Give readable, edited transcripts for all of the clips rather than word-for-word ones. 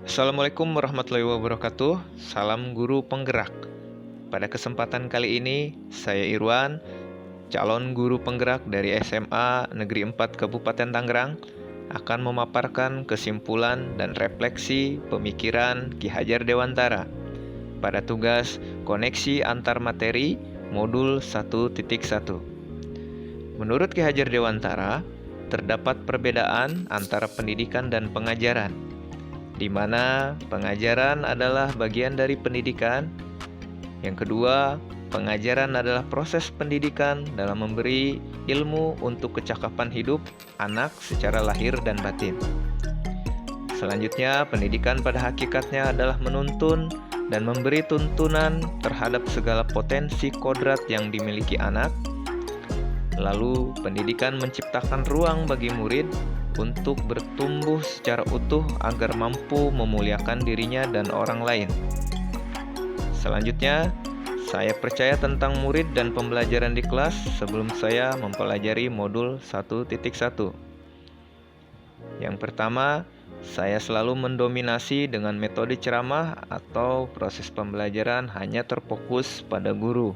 Assalamualaikum warahmatullahi wabarakatuh. Salam guru penggerak. Pada kesempatan kali ini, saya Irwan, calon guru penggerak dari SMA Negeri 4 Kabupaten Tangerang, akan memaparkan kesimpulan dan refleksi pemikiran Ki Hajar Dewantara pada tugas koneksi antar materi modul 1.1. Menurut Ki Hajar Dewantara, terdapat perbedaan antara pendidikan dan pengajaran, di mana pengajaran adalah bagian dari pendidikan. Yang kedua, pengajaran adalah proses pendidikan dalam memberi ilmu untuk kecakapan hidup anak secara lahir dan batin. Selanjutnya, pendidikan pada hakikatnya adalah menuntun dan memberi tuntunan terhadap segala potensi kodrat yang dimiliki anak. Lalu, pendidikan menciptakan ruang bagi murid untuk bertumbuh secara utuh agar mampu memuliakan dirinya dan orang lain. Selanjutnya, saya percaya tentang murid dan pembelajaran di kelas sebelum saya mempelajari modul 1.1. Yang pertama, saya selalu mendominasi dengan metode ceramah atau proses pembelajaran hanya terfokus pada guru.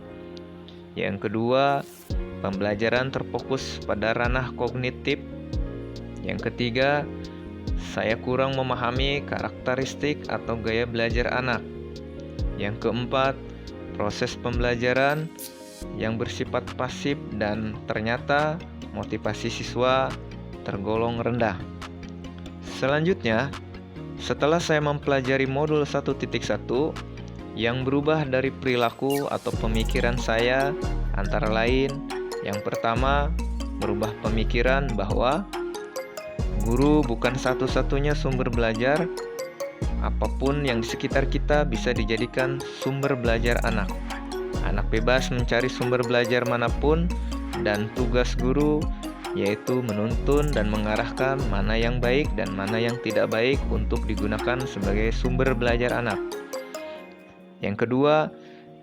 Yang kedua, pembelajaran terfokus pada ranah kognitif. Yang ketiga, saya kurang memahami karakteristik atau gaya belajar anak. Yang keempat, proses pembelajaran yang bersifat pasif dan ternyata motivasi siswa tergolong rendah. Selanjutnya, setelah saya mempelajari modul 1.1 yang berubah dari perilaku atau pemikiran saya, antara lain, yang pertama, merubah pemikiran bahwa guru bukan satu-satunya sumber belajar. Apapun yang di sekitar kita bisa dijadikan sumber belajar anak. Anak bebas mencari sumber belajar manapun, dan tugas guru yaitu menuntun dan mengarahkan mana yang baik dan mana yang tidak baik untuk digunakan sebagai sumber belajar anak. Yang kedua,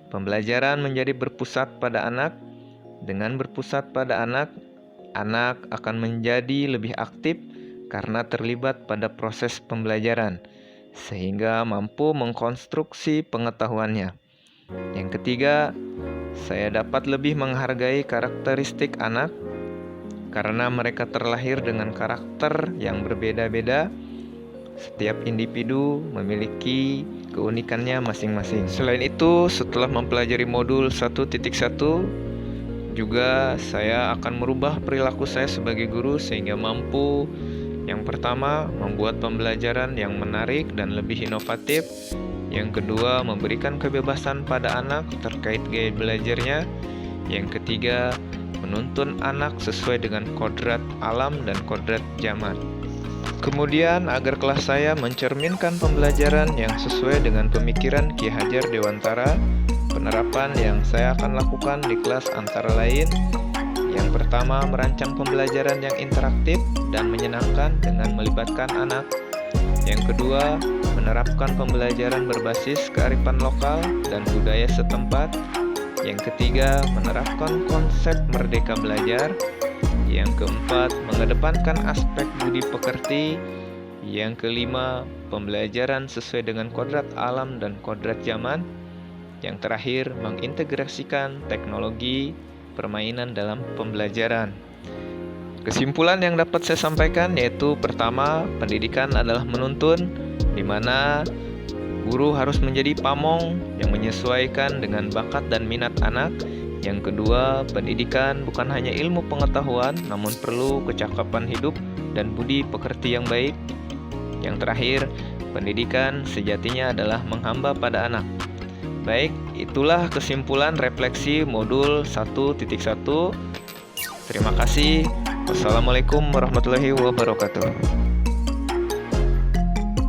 pembelajaran menjadi berpusat pada anak. Dengan berpusat pada anak, anak akan menjadi lebih aktif karena terlibat pada proses pembelajaran, sehingga mampu mengkonstruksi pengetahuannya. Yang ketiga, saya dapat lebih menghargai karakteristik anak, karena mereka terlahir dengan karakter yang berbeda-beda. Setiap individu memiliki keunikannya masing-masing. Selain itu, setelah mempelajari modul 1.1, juga saya akan merubah perilaku saya sebagai guru sehingga mampu, yang pertama, membuat pembelajaran yang menarik dan lebih inovatif. Yang kedua, memberikan kebebasan pada anak terkait gaya belajarnya. Yang ketiga, menuntun anak sesuai dengan kodrat alam dan kodrat zaman. Kemudian, agar kelas saya mencerminkan pembelajaran yang sesuai dengan pemikiran Ki Hajar Dewantara, penerapan yang saya akan lakukan di kelas antara lain: yang pertama, merancang pembelajaran yang interaktif dan menyenangkan dengan melibatkan anak. Yang kedua, menerapkan pembelajaran berbasis kearifan lokal dan budaya setempat. Yang ketiga, menerapkan konsep merdeka belajar. Yang keempat, mengedepankan aspek budi pekerti. Yang kelima, pembelajaran sesuai dengan kodrat alam dan kodrat zaman. Yang terakhir, mengintegrasikan teknologi permainan dalam pembelajaran. Kesimpulan yang dapat saya sampaikan yaitu: pertama, pendidikan adalah menuntun, di mana guru harus menjadi pamong yang menyesuaikan dengan bakat dan minat anak. Yang kedua, pendidikan bukan hanya ilmu pengetahuan, namun perlu kecakapan hidup dan budi pekerti yang baik. Yang terakhir, pendidikan sejatinya adalah menghamba pada anak. Baik, itulah kesimpulan refleksi modul 1.1. Terima kasih. Wassalamualaikum warahmatullahi wabarakatuh.